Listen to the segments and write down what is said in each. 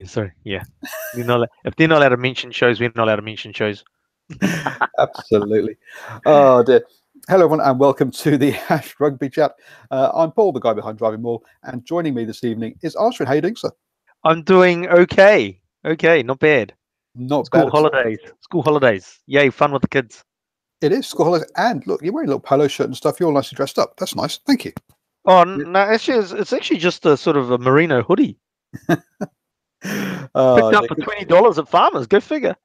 Sorry, yeah. If they're not allowed to mention shows, we're not allowed to mention shows. Absolutely. Oh dear. Hello everyone and welcome to the Hash Rugby Chat. I'm Paul, the guy behind DrivingMaul, and joining me this evening is Ashwin. How are you doing, sir? I'm doing okay. Okay, not bad. Not School bad at all. holidays. School holidays. Yay, fun with the kids. It is school holidays, and look, you're wearing a little polo shirt and stuff. You're all nicely dressed up. That's nice. Thank you. Oh no, actually, it's actually just a sort of a merino hoodie picked up for $20 at Farmers. Go figure.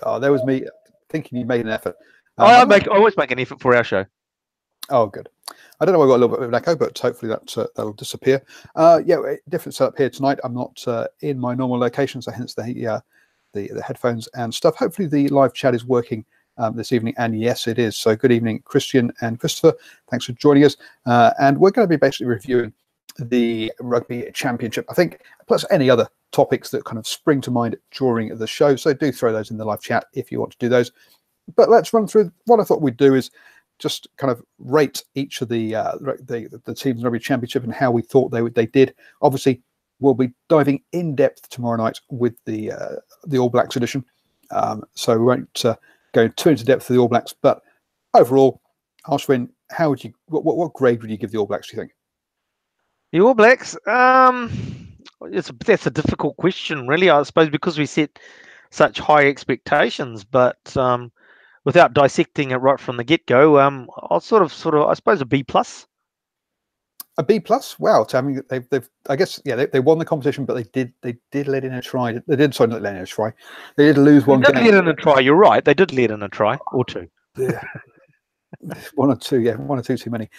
Oh, there was me thinking you made an effort. I always make an effort for our show. Oh, good. I don't know. I got a little bit of an echo, but hopefully that'll disappear. Yeah, different setup here tonight. I'm not in my normal location, so hence the headphones and stuff. Hopefully the live chat is working this evening, and yes, it is. So good evening, Christian and Christopher. Thanks for joining us. And we're going to be basically reviewing the Rugby Championship, I think, plus any other topics that kind of spring to mind during the show. So do throw those in the live chat if you want to do those. But let's run through what I thought we'd do is just kind of rate each of the teams in the Rugby Championship and how we thought they did. Obviously, we'll be diving in depth tomorrow night with the All Blacks edition, so we won't go too into depth for the All Blacks. But overall, Ashwin, how would you what grade would you give the All Blacks? Do you think? The All Blacks. That's a difficult question, really. I suppose because we set such high expectations, but without dissecting it right from the get-go, I'll sort of, I suppose, a B plus. A B plus. Wow. I mean, they've I guess, yeah, they won the competition, but they did let in a try. They did not let in a try. They did lose one game. They did let in a try. You're right. They did let in a try or two. Yeah. One or two. Yeah, one or two too many.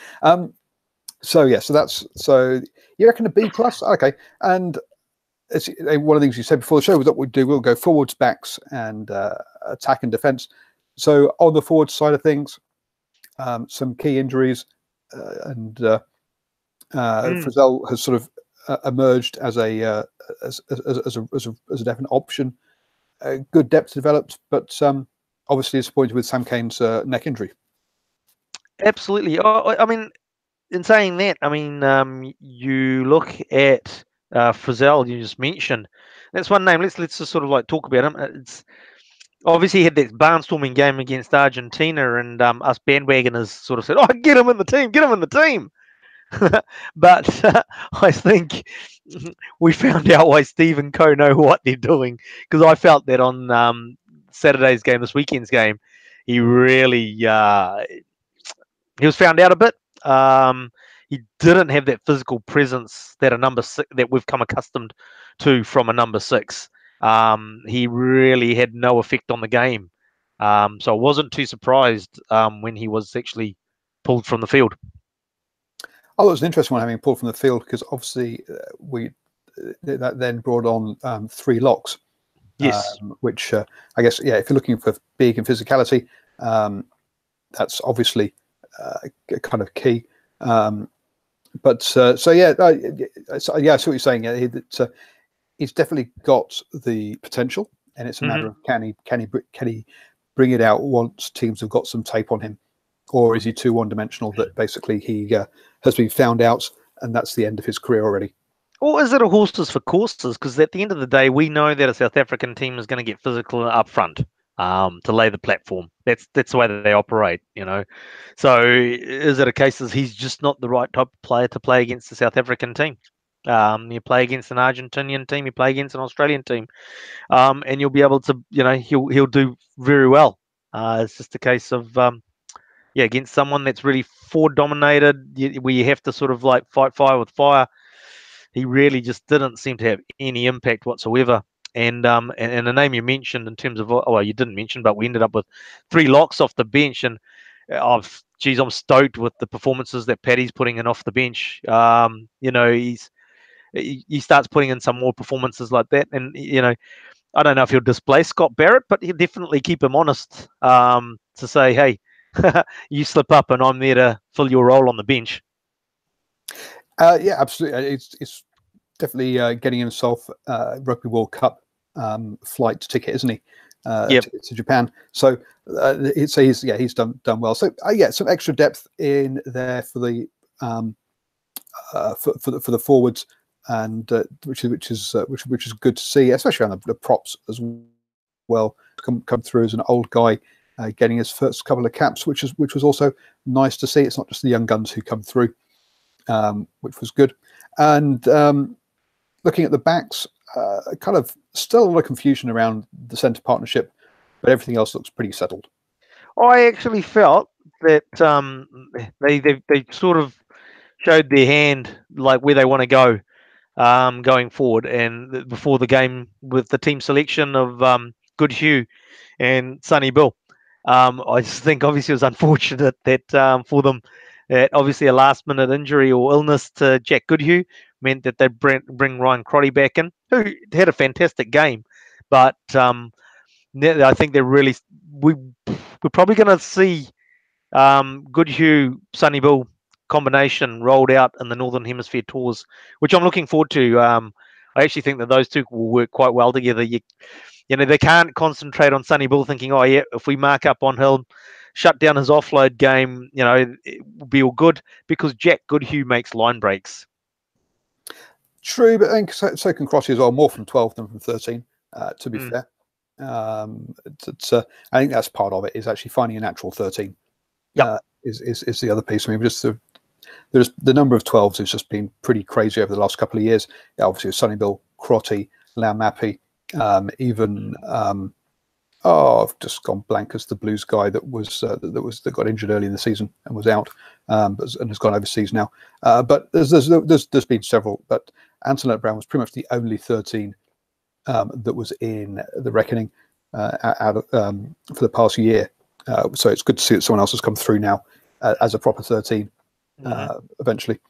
So yeah, so you reckon a B plus? Okay. And it's one of the things you said before the show was that we'll go forwards, backs, and attack and defense. So on the forward side of things, some key injuries, and Frizzell has sort of emerged as a definite option. Good depth developed, but obviously disappointed with Sam Cane's neck injury. Absolutely. I mean, in saying that, I mean, you look at Frizzell, you just mentioned. That's one name. Let's just sort of like talk about him. It's obviously he had that barnstorming game against Argentina, and us bandwagoners sort of said, "Oh, get him in the team, get him in the team." But I think we found out why Steve and Co know what they're doing, because I felt that on Saturday's game, this weekend's game, he really he was found out a bit. He didn't have that physical presence that a number six that we've come accustomed to from a number six. He really had no effect on the game, so I wasn't too surprised when he was actually pulled from the field. Oh, it was an interesting one having pulled from the field, because obviously that then brought on 3 locks. Yes. Which I guess, yeah, if you're looking for big and physicality, that's obviously kind of key. But so yeah, I see what you're saying. He's definitely got the potential, and it's a matter of can he bring it out once teams have got some tape on him, or is he too one-dimensional that basically he has been found out and that's the end of his career already? Or is it a horses for courses? Because at the end of the day, we know that a South African team is going to get physical up front to lay the platform. That's the way that they operate, you know. So is it a case that he's just not the right type of player to play against the South African team? You play against an Argentinian team, you play against an Australian team, and you'll be able to, you know, he'll do very well. It's just a case of against someone that's really forward dominated, where you have to sort of like fight fire with fire. He really just didn't seem to have any impact whatsoever. And the name you mentioned in terms of, well, you didn't mention, but we ended up with 3 locks off the bench, and I'm stoked with the performances that Paddy's putting in off the bench. You know, he starts putting in some more performances like that, and you know, I don't know if he'll displace Scott Barrett, but he'll definitely keep him honest to say, hey, you slip up, and I'm there to fill your role on the bench. Yeah, absolutely. It's definitely getting himself Rugby World Cup flight ticket, isn't he? To Japan. So he's done well. So yeah, some extra depth in there for the forwards. and which is good to see, especially on the props as well. Come through as an old guy, getting his first couple of caps, which was also nice to see. It's not just the young guns who come through, which was good. And looking at the backs, kind of still a lot of confusion around the centre partnership, but everything else looks pretty settled. I actually felt that they sort of showed their hand, like where they want to go going forward, and before the game with the team selection of Good Hugh and Sonny Bill. I just think obviously it was unfortunate that for them that obviously a last minute injury or illness to Jack Goodhue meant that they'd bring Ryan Crotty back in, who had a fantastic game, but I think they're really we're probably going to see Goodhue Sonny Bill combination rolled out in the Northern Hemisphere tours, which I'm looking forward to. I actually think that those two will work quite well together. You know, they can't concentrate on Sonny Bill thinking, oh yeah, if we mark up on Hill, shut down his offload game, you know, it will be all good, because Jack Goodhue makes line breaks. True, but I think so can Crotty as well, more from 12 than from 13, to be fair. I think that's part of it, is actually finding a natural 13. Is the other piece. I mean, just there's the number of 12s has just been pretty crazy over the last couple of years. Obviously, Sonny Bill, Crotty, Lau Mappy, even I've just gone blank as the Blues guy that got injured early in the season and was out, and has gone overseas now. But there's been several. But Antoinette Brown was pretty much the only 13 that was in the reckoning for the past year. So it's good to see that someone else has come through now as a proper 13 eventually.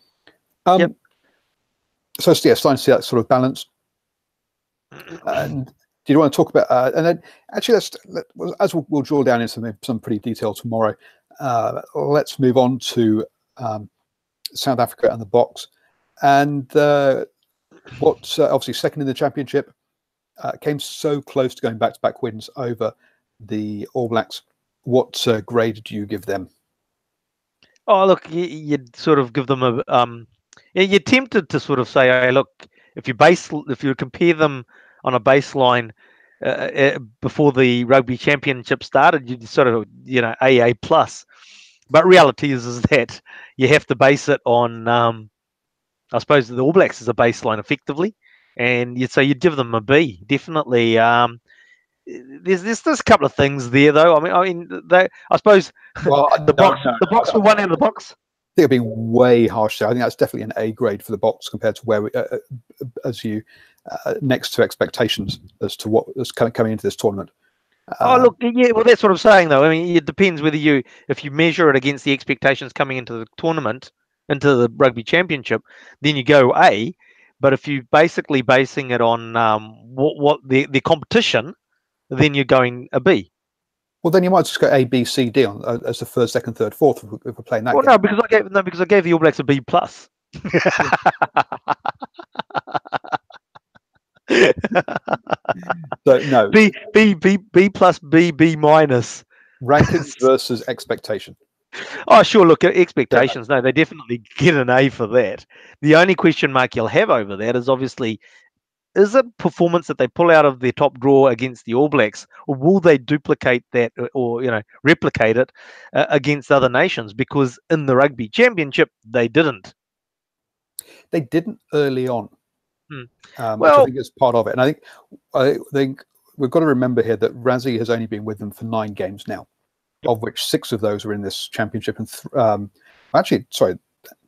So yeah, starting to see that sort of balance. And do you want to talk about? And then actually, we'll draw down into some pretty detail tomorrow. Let's move on to South Africa and the Boks, and what obviously second in the championship, came so close to going back-to-back wins over the All Blacks. What grade do you give them? Oh, look, you'd sort of give them a you're tempted to sort of say, hey, look, if you compare them on a baseline before the Rugby Championship started, you'd sort of, AA plus. But reality is that you have to base it on, I suppose, the All Blacks as a baseline effectively, and you'd give them a B, definitely. There's a couple of things there, though. I mean, I suppose the Boks were one out of the box. I think it'd be way harsh there. I think that's definitely an A grade for the Boks compared to where we, next to expectations as to what was kind of coming into this tournament. Look, yeah, well, that's what I'm saying, though. I mean, it depends whether if you measure it against the expectations coming into the tournament, into the Rugby Championship, then you go A. But if you're basically basing it on what the competition, then you're going a B. Well, then you might just go A, B, C, D on as the first, second, third, fourth if we're playing that. Well, game. because I gave the All Blacks a B plus. So no. B plus B minus. Rankings versus expectation. Oh, sure. Look, expectations. No, they definitely get an A for that. The only question mark you'll have over that is obviously, is it performance that they pull out of their top draw against the All Blacks, or will they duplicate that or replicate it against other nations? Because in the Rugby Championship, they didn't. They didn't early on, which I think is part of it. And I think we've got to remember here that Rassie has only been with them for 9 games now, of which 6 of those were in this championship, and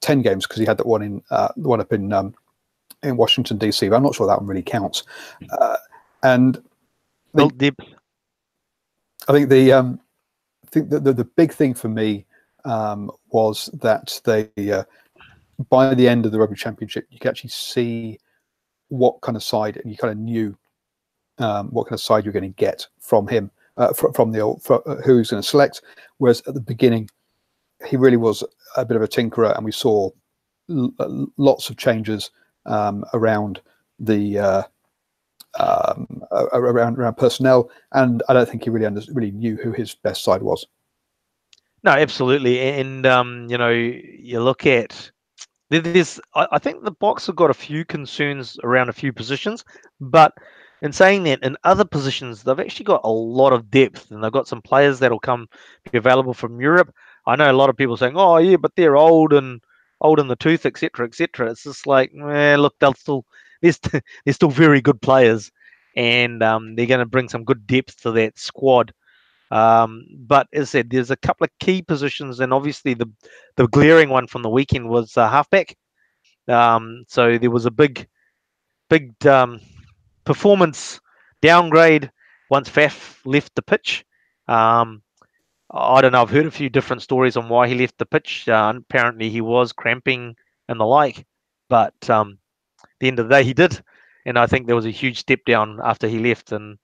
10 games, because he had that one in the one up in Washington DC, but I'm not sure that one really counts. And I think the big thing for me was that they by the end of the Rugby Championship, you could actually see what kind of side, and you kind of knew what kind of side you're going to get from him, from who he's going to select. Whereas at the beginning, he really was a bit of a tinkerer, and we saw lots of changes around the around personnel, and I don't think he really knew who his best side was. No, absolutely, and you look at I think the Box have got a few concerns around a few positions, but in saying that, in other positions, they've actually got a lot of depth, and they've got some players that'll come be available from Europe. I know a lot of people saying, "Oh, yeah, but they're old in the tooth, etc., etc." It's just like, look, they're still very good players, and they're going to bring some good depth to that squad. But as I said, there's a couple of key positions, and obviously the glaring one from the weekend was halfback. So there was a big performance downgrade once Faf left the pitch. I don't know. I've heard a few different stories on why he left the pitch. Apparently, he was cramping and the like, but at the end of the day, he did, and I think there was a huge step down after he left. And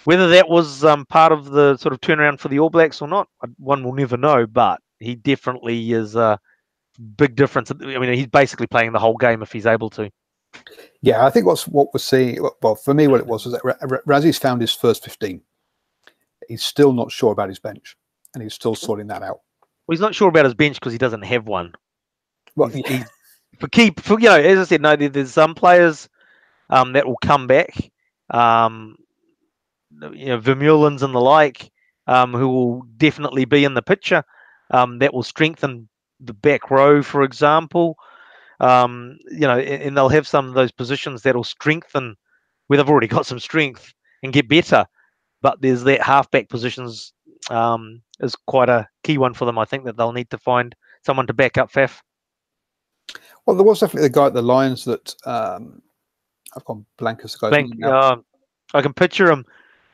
whether that was part of the sort of turnaround for the All Blacks or not, one will never know. But he definitely is a big difference. I mean, he's basically playing the whole game if he's able to. Yeah, I think what we're seeing, well, for me, what it was that Razzie's found his first 15. He's still not sure about his bench, and he's still sorting that out. Well, he's not sure about his bench because he doesn't have one. Well, he's as I said, no, there's some players that will come back. Vermeulens and the like, who will definitely be in the picture. That will strengthen the back row, for example. And they'll have some of those positions that'll strengthen where they've already got some strength and get better. But there's that halfback positions is quite a key one for them. I think that they'll need to find someone to back up Faf. Well, there was definitely the guy at the Lions that I've gone blank as the guy. I can picture him.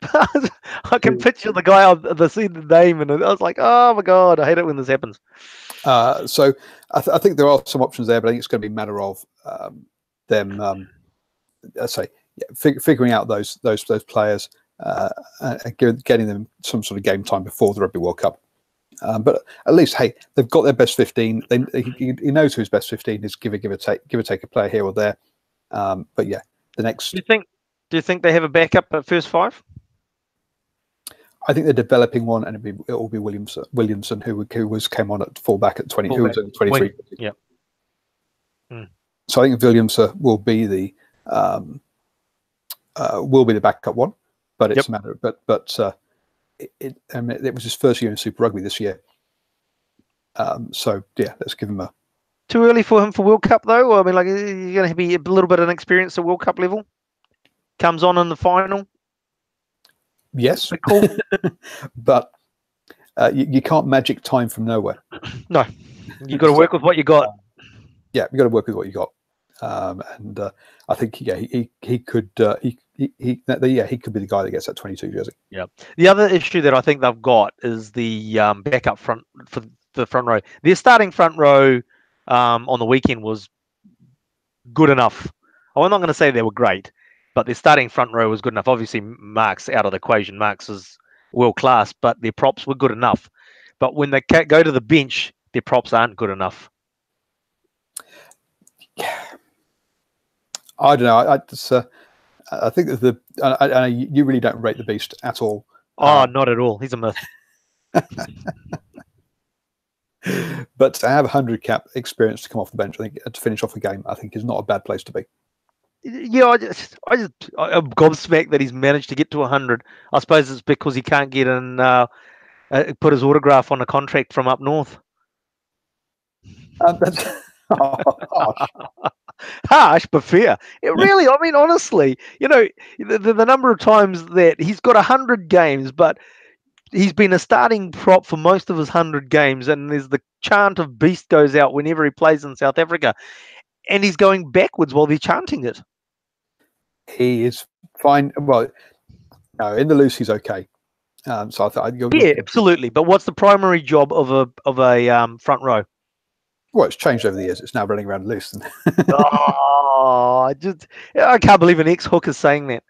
I can picture the guy on the name, and I was like, "Oh my god, I hate it when this happens." So I think there are some options there, but I think it's going to be a matter of them, figuring out those players and getting them some sort of game time before the Rugby World Cup. But at least, hey, they've got their best 15. He knows who his best 15 is. Give or take a player here or there. But yeah, the next. Do you think they have a backup at first 5? I think they're developing one, and it will be Williamson, who came on at fullback at 20, who was at 23. Yeah. So I think Williamson will be the backup one, but it's a matter of, but it was his first year in Super Rugby this year. So yeah, let's give him a. Too early for him for World Cup though. I mean, like, you're going to be a little bit inexperienced at World Cup level. Comes on in the final. Yes, cool. But you can't magic time from nowhere. No, you've got to work with what you got. Yeah, you've got to work with what you got. And I think he could he could be the guy that gets that 22 jersey. Yeah. The other issue that I think they've got is the backup front for the front row. Their starting front row on the weekend was good enough. I'm not going to say they were great, but their starting front row was good enough. Obviously, Mark's out of the equation. Mark's is world class, but their props were good enough. But when they go to the bench, their props aren't good enough. Yeah. I don't know. I think that you really don't rate the beast at all. Oh, not at all. He's a myth. But to have 100 cap experience to come off the bench, I think, to finish off a game, I think is not a bad place to be. Yeah, I'm gobsmacked that he's managed to get to 100. I suppose it's because he can't get in, put his autograph on a contract from up north. Harsh, but fair. It really, I mean, honestly, the number of times that he's got 100 games, but he's been a starting prop for most of his 100 games, and there's the chant of beast goes out whenever he plays in South Africa, and he's going backwards while they're chanting it. He is fine. Well, no, in the loose, he's okay. So I thought, absolutely. But what's the primary job of a front row? Well, it's changed over the years. It's now running around loose. I can't believe an ex-hooker is saying that.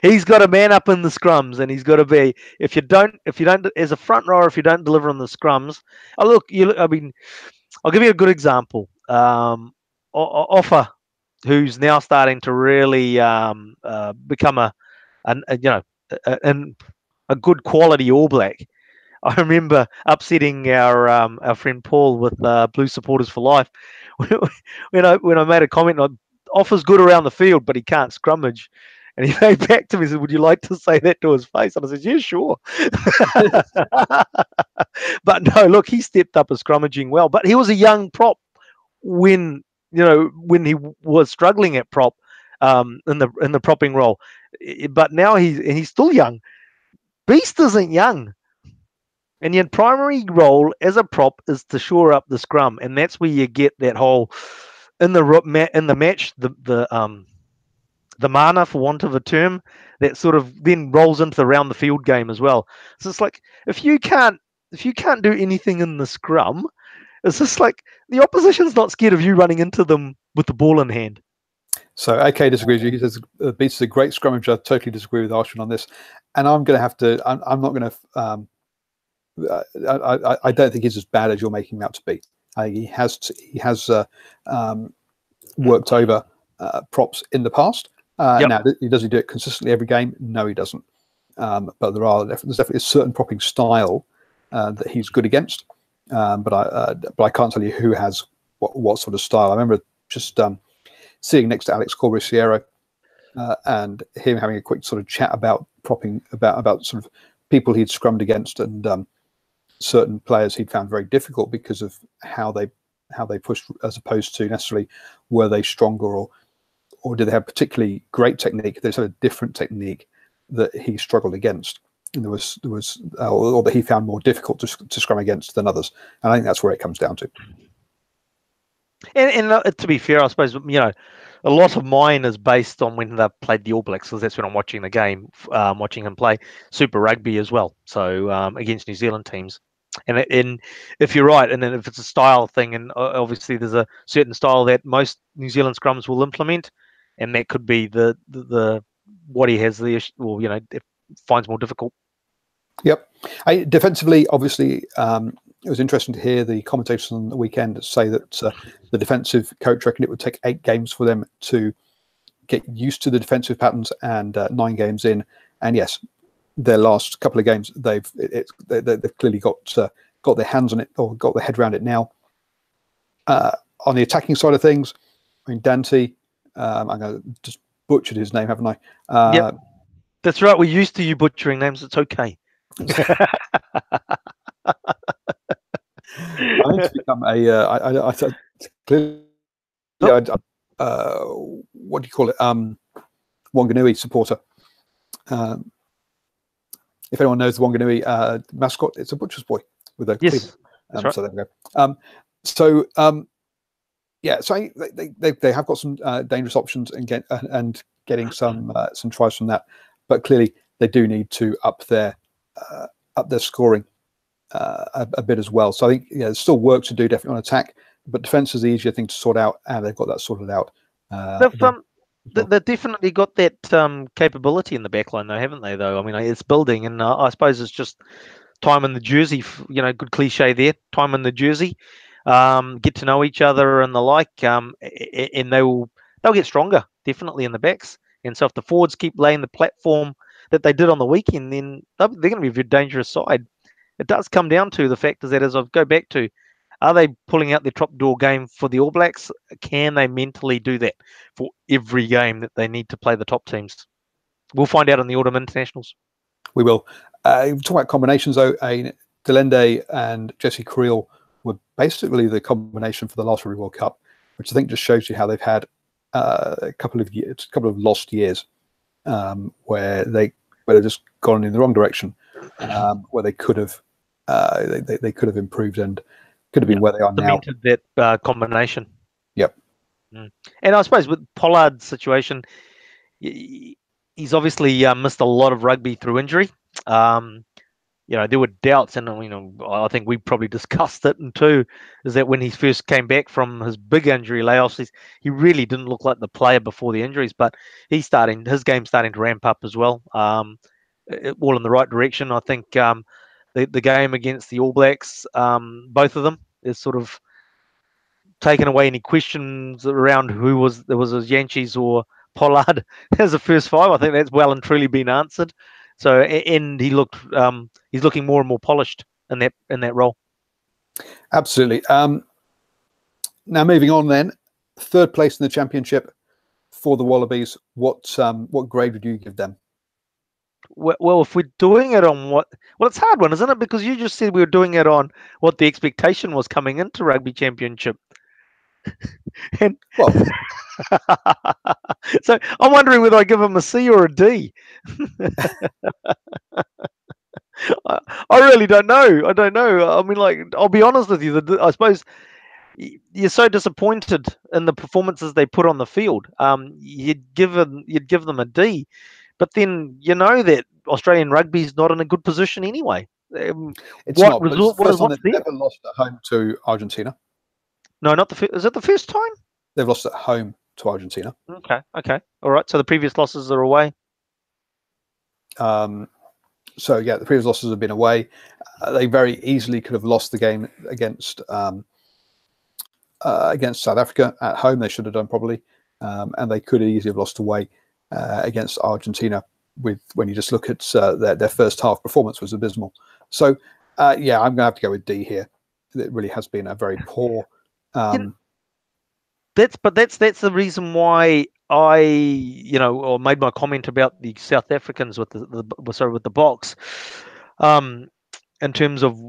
He's got to man up in the scrums, and he's got to be. If you don't, as a front rower, if you don't deliver on the scrums, I mean, I'll give you a good example. Offa, who's now starting to really become a good quality All Black. I remember upsetting our friend Paul with Blue Supporters for Life when I made a comment on offers good around the field, but he can't scrummage. And he came back to me and said, "Would you like to say that to his face?" And I said, "Yeah, sure." But no, look, he stepped up as scrummaging well. But he was a young prop when when he was struggling at prop in the propping role. But now he's still young. Beast isn't young. And your primary role as a prop is to shore up the scrum, and that's where you get that whole in the match the mana, for want of a term, that sort of then rolls into the round the field game as well. So it's like if you can't do anything in the scrum, it's just like the opposition's not scared of you running into them with the ball in hand. So AK disagrees with you. He says Beats is a great scrummager. I totally disagree with Arshwin on this, and I'm going to have to. I'm not going to. I don't think he's as bad as you're making him out to be. He has worked over props in the past. Now, does he do it consistently every game? No, he doesn't. But there's definitely a certain propping style that he's good against. But I can't tell you who has what sort of style. I remember just sitting next to Alex Corbusiero and him having a quick sort of chat about propping, about sort of people he'd scrummed against and certain players he'd found very difficult because of how they pushed, as opposed to necessarily were they stronger or did they have particularly great technique? They had a different technique that he struggled against, and there was or that he found more difficult to scrum against than others. And I think that's where it comes down to. And to be fair, I suppose a lot of mine is based on when they played the All Blacks, because that's when I'm watching the game, watching him play Super Rugby as well. So against New Zealand teams. And if you're right, and then if it's a style thing, and obviously there's a certain style that most New Zealand scrums will implement, and that could be the what he has the issue, or it finds more difficult. Yep. Defensively, obviously, it was interesting to hear the commentators on the weekend say that the defensive coach reckoned it would take 8 games for them to get used to the defensive patterns, and 9 games in, and yes, their last couple of games, they've clearly got their hands on it, or got their head around it now. On the attacking side of things, I mean, Dante, I'm going to just butchered his name, haven't I? Yep. That's right. We're used to you butchering names. It's okay. I need to become a what do you call it? Wanganui supporter. If anyone knows the Wanganui mascot, it's a butcher's boy with a yes. That's right. So there we go. Yeah, so they have got some dangerous options and getting some tries from that, but clearly they do need to up their scoring a bit as well. So I think there's still work to do definitely on attack, but defense is the easier thing to sort out, and they've got that sorted out. They've definitely got that capability in the backline, though, haven't they? Though I mean, it's building, and I suppose it's just time in the jersey. Good cliche there. Time in the jersey. Get to know each other and the like, and they'll get stronger definitely in the backs. And so if the forwards keep laying the platform that they did on the weekend, then they're going to be a very dangerous side. It does come down to the fact is that, as I go back to, are they pulling out their top door game for the All Blacks? Can they mentally do that for every game that they need to play the top teams? We'll find out in the autumn internationals. We will. Talking about combinations, though, Delende and Jesse Creel were basically the combination for the last Rugby World Cup, which I think just shows you how they've had a couple of lost years where they've just gone in the wrong direction, where they could have they could have improved and could have been where they are now. That combination. Yep. And I suppose with Pollard's situation, he's obviously missed a lot of rugby through injury. There were doubts, and I think we probably discussed it too, is that when he first came back from his big injury layoffs, he really didn't look like the player before the injuries, but his game's starting to ramp up as well, all in the right direction. I think the game against the All Blacks, both of them, is sort of taken away any questions around who was Yankees or Pollard as the first 5. I think that's well and truly been answered. So and he looked he's looking more and more polished in that role. Absolutely. Now moving on then, third place in the championship for the Wallabies. What grade would you give them? Well, if we're doing it on it's a hard one, isn't it? Because you just said we were doing it on what the expectation was coming into Rugby Championship. And Well, so I'm wondering whether I give them a C or a D. I really don't know. I don't know. I mean, like, I'll be honest with you. I suppose you're so disappointed in the performances they put on the field. You'd give them a D, but then you know that Australian rugby is not in a good position anyway. it's not. But it's the first time what's they've there? ever lost at home to Argentina. No, not is it the first time? They've lost at home to Argentina. Okay, all right. So the previous losses are away. So yeah, the previous losses have been away. They very easily could have lost the game against South Africa at home. They should have done probably, and they could easily have lost away against Argentina. When you just look at their first half performance was abysmal. So yeah, I'm going to have to go with D here. It really has been a very poor. That's the reason why I or made my comment about the South Africans with the Boks, in terms of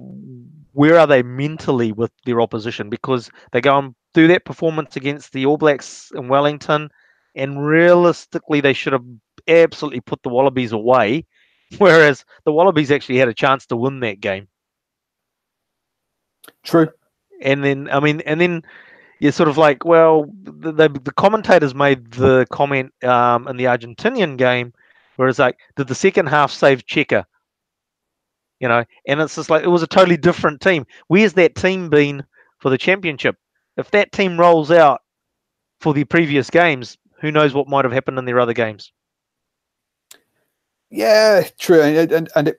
where are they mentally with their opposition, because they go and do that performance against the All Blacks in Wellington, and realistically they should have absolutely put the Wallabies away, whereas the Wallabies actually had a chance to win that game. True. And then you're sort of like, well, the commentators made the comment in the Argentinian game where it's like, did the second half save Checker? And it's just like, it was a totally different team. Where's that team been for the championship? If that team rolls out for the previous games, who knows what might have happened in their other games? Yeah, true. And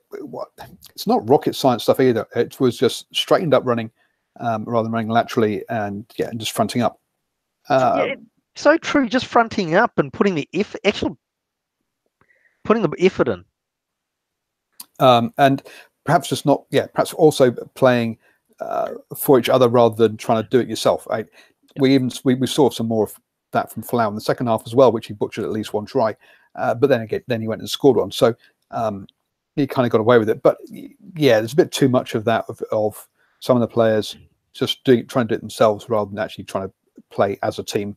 it's not rocket science stuff either. It was just straightened up running rather than running laterally and just fronting up. So true. Just fronting up and putting the effort in. And perhaps just not, perhaps also playing for each other rather than trying to do it yourself. We saw some more of that from Folau in the second half as well, which he butchered at least one try. But then he went and scored one. So he kind of got away with it. But yeah, there's a bit too much of that of some of the players just trying to do it themselves rather than actually trying to play as a team.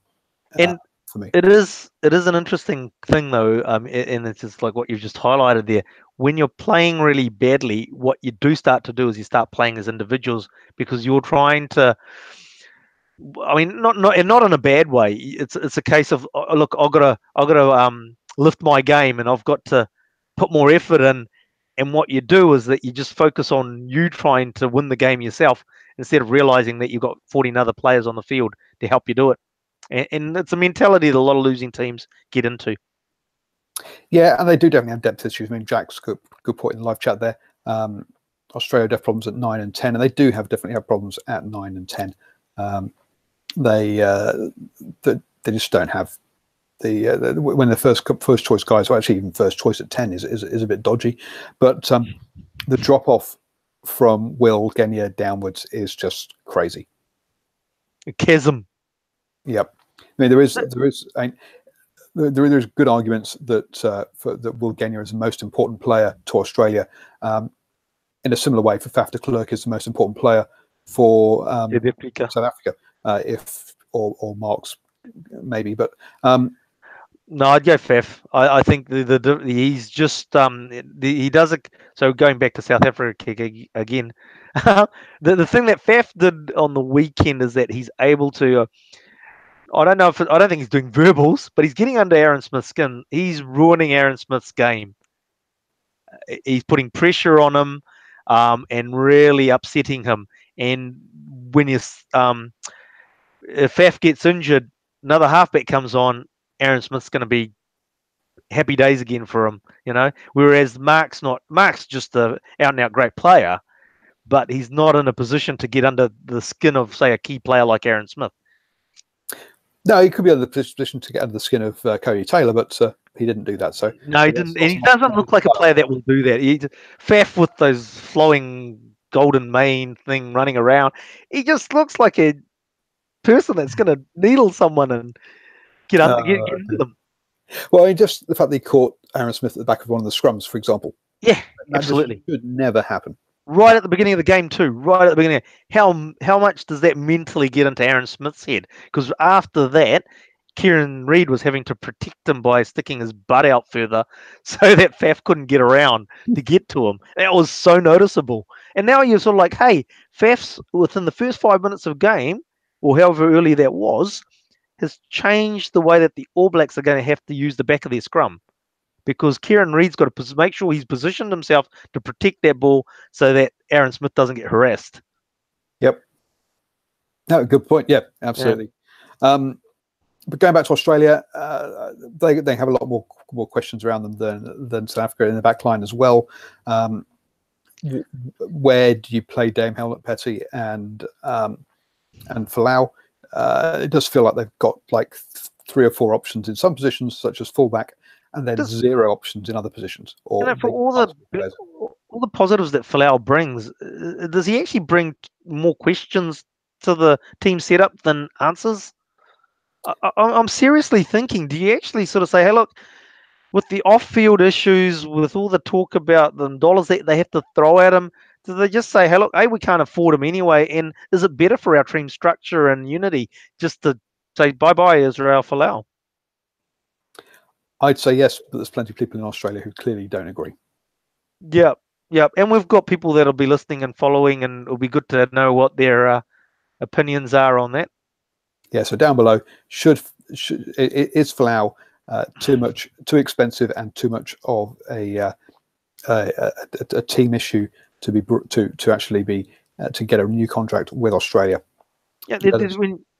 And for me, it is an interesting thing though, and it's just like what you've just highlighted there. When you're playing really badly, what you do start to do is you start playing as individuals, because you're trying to. I mean, not in a bad way. It's a case of, look, I've got to lift my game, and I've got to put more effort in. And what you do is that you just focus on you trying to win the game yourself, instead of realizing that you've got 14 other players on the field to help you do it. And it's a mentality that a lot of losing teams get into. Yeah, and they do definitely have depth issues. I mean, Jack's good point in the live chat there. Australia have problems at 9 and 10, and they do definitely have problems at 9 and 10. They just don't have when the first choice guys, or actually even first choice at 10 is a bit dodgy. But the drop off from Will Genia downwards is just crazy. A chasm. Yep. I mean, there's good arguments that Will Genia is the most important player to Australia. In a similar way, for Faf de Klerk is the most important player for South Africa, or Marks maybe, but no, I'd go Faf. I think he's just he does it. So going back to South Africa again, the thing that Faf did on the weekend is that he's able to. I don't think he's doing verbals, but he's getting under Aaron Smith's skin. He's ruining Aaron Smith's game. He's putting pressure on him, and really upsetting him. And when if Faf gets injured, another halfback comes on, Aaron Smith's going to be happy days again for him, Whereas Mark's just a out and out great player, but he's not in a position to get under the skin of, say, a key player like Aaron Smith. No, he could be in the position to get under the skin of Cody Taylor, but he didn't do that. So no, he didn't, and he doesn't look like a player that will do that. Faf with those flowing golden mane thing running around, he just looks like a person that's going to needle someone and get into them. Well, I mean, just the fact that he caught Aaron Smith at the back of one of the scrums, for example. Yeah, that absolutely. Should never happen. Right at the beginning of the game too. Right at the beginning. How much does that mentally get into Aaron Smith's head? Because after that, Kieran Reid was having to protect him by sticking his butt out further so that Faf couldn't get around to get to him. That was so noticeable. And now you're sort of like, hey, Faf's within the first 5 minutes of game, or however early that was, has changed the way that the All Blacks are going to have to use the back of their scrum. Because Kieran Reid's got to make sure he's positioned himself to protect that ball so that Aaron Smith doesn't get harassed. Yep. No, good point. Yeah, absolutely. Yeah. But going back to Australia, they have a lot more questions around them than South Africa in the back line as well. Where do you play Dame Helmet-Petty and Folau? It does feel like they've got like 3 or 4 options in some positions, such as fullback, and then 0 options in other positions. Or for all the positives that Folau brings, does he actually bring more questions to the team setup than answers? I'm seriously thinking, do you actually sort of say, hey, look, with the off-field issues, with all the talk about the dollars that they have to throw at him, do they just say, hey, look, we can't afford him anyway, and is it better for our team structure and unity just to say bye-bye Israel Folau? I'd say yes, but there's plenty of people in Australia who clearly don't agree. Yeah, and we've got people that'll be listening and following, and it'll be good to know what their opinions are on that. Yeah, so down below, is Folau too expensive and too much of a team issue to actually be to get a new contract with Australia? Yeah,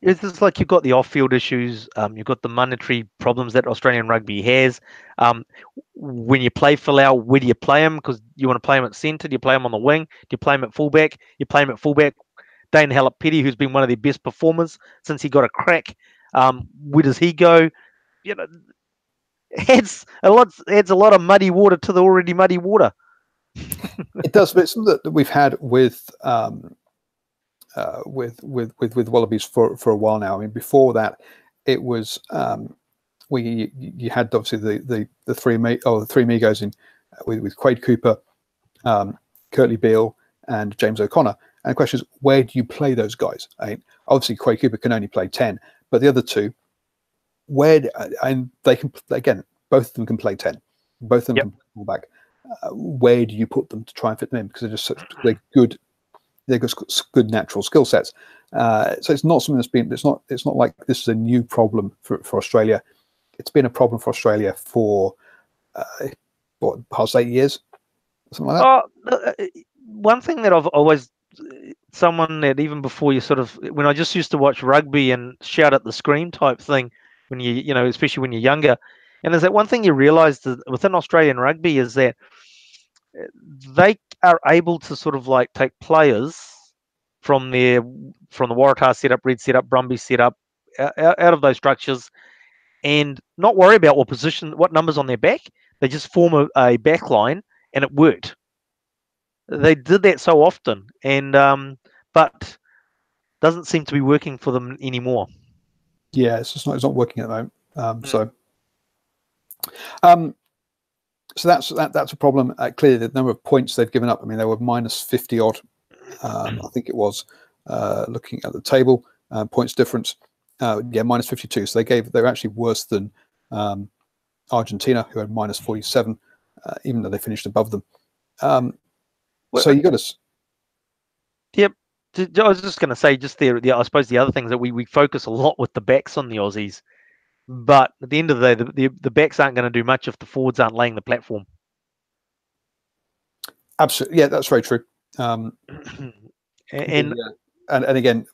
it's just like you've got the off-field issues, you've got the monetary problems that Australian rugby has. When you play Folau, where do you play him? Because you want to play him at centre, do you play him on the wing? Do you play him at fullback? You play him at fullback. Dane Helmet-Petty, who's been one of their best performers since he got a crack, where does he go? You know, adds a lot of muddy water to the already muddy water. It does, but it's something that we've had with Wallabies for a while now. I mean, before that, it was you had obviously the three Migos in with Quade Cooper, Curtly Beale, and James O'Connor. And the question is, where do you play those guys? Obviously, Quade Cooper can only play 10, but the other two, and they can again, both of them can play 10. Both of them can play fullback. Where do you put them to try and fit them in? Because they're good. They've got good natural skill sets. So it's not something that's been. It's not like this is a new problem for Australia. It's been a problem for Australia for past 8 years, something like that. One thing that I've always, someone that even before you sort of, when I just used to watch rugby and shout at the screen type thing, when you know, especially when you're younger, and there's that one thing you realise within Australian rugby is that they are able to sort of like take players from the Waratah setup, Red setup, Brumby setup, out of those structures, and not worry about what numbers on their back. They just form a back line, and it worked. They did that so often, and but doesn't seem to be working for them anymore. Yeah, it's not working at the moment. So that's a problem. Clearly, the number of points they've given up. I mean, they were minus 50 odd. I think it was looking at the table points difference. Minus 52. So they're actually worse than Argentina, who had minus 47, even though they finished above them. So you got to. Yep. I was just going to say, just there. I suppose the other thing is that we focus a lot with the backs on the Aussies, but at the end of the day, the backs aren't going to do much if the forwards aren't laying the platform. Absolutely, yeah, that's very true. And again,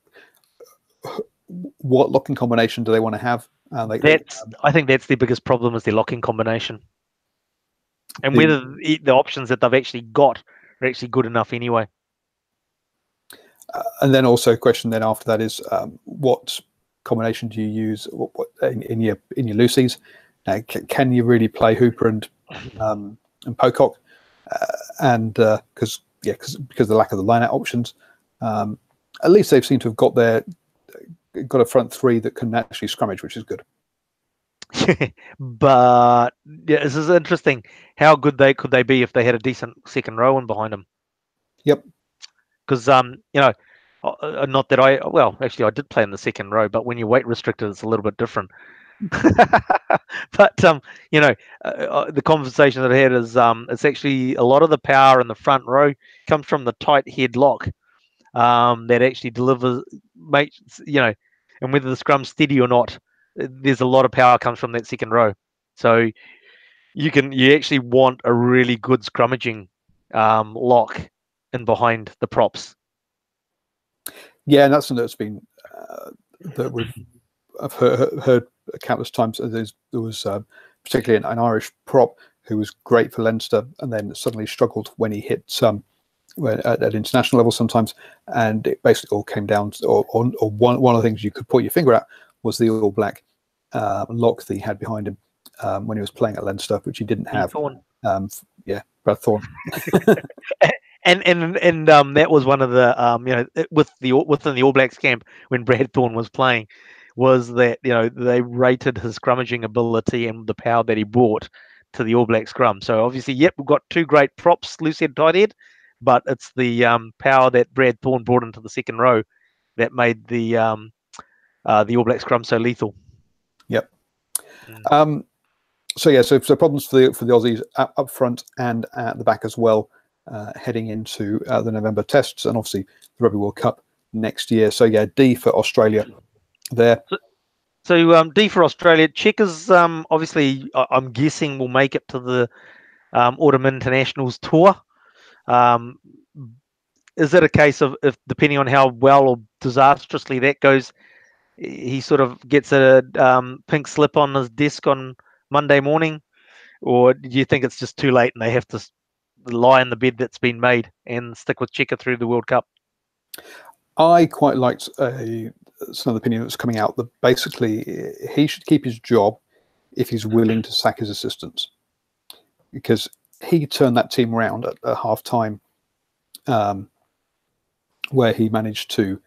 what locking combination do they want to have? I think that's their biggest problem, is their locking combination, and whether the options that they've actually got are actually good enough anyway. And then also a question then after that is, what combination do you use in your loosies, Can you really play Hooper and Pocock? And because of the lack of the line-out options, at least they seem to have got a front three that can actually scrummage, which is good. But yeah, this is interesting. How good could they be if they had a decent second row in behind them? Yep. Because not that actually I did play in the second row, but when you're weight restricted, it's a little bit different. But the conversation that I had is it's actually a lot of the power in the front row comes from the tight head lock that actually delivers, and whether the scrum's steady or not, there's a lot of power comes from that second row. So you actually want a really good scrummaging lock in behind the props. Yeah, and that's something that's been I've heard countless times. There was particularly an Irish prop who was great for Leinster, and then suddenly struggled when he hit at international level sometimes, and it basically all came down to, or one of the things you could put your finger at was the All Black lock that he had behind him when he was playing at Leinster, which he didn't have. Brad Thorne. And that was one of the within the All Blacks camp when Brad Thorne was playing, was that they rated his scrummaging ability and the power that he brought to the All Black scrum. So obviously, we've got two great props, loose head, tight head, but it's the power that Brad Thorne brought into the second row that made the All Black scrum so lethal. Yep. So problems for the Aussies up front and at the back as well, heading into the November tests, and obviously the Rugby World Cup next year. So D for Australia there. So D for Australia. Checkers obviously I'm guessing will make it to the Autumn Internationals tour. Is it a case of, if depending on how well or disastrously that goes, he sort of gets a pink slip on his desk on Monday morning, or do you think it's just too late and they have to lie in the bed that's been made and stick with Checker through the World Cup? I quite liked some of the opinion that's coming out that basically he should keep his job if he's willing to sack his assistants, because he turned that team around at half time, where he managed to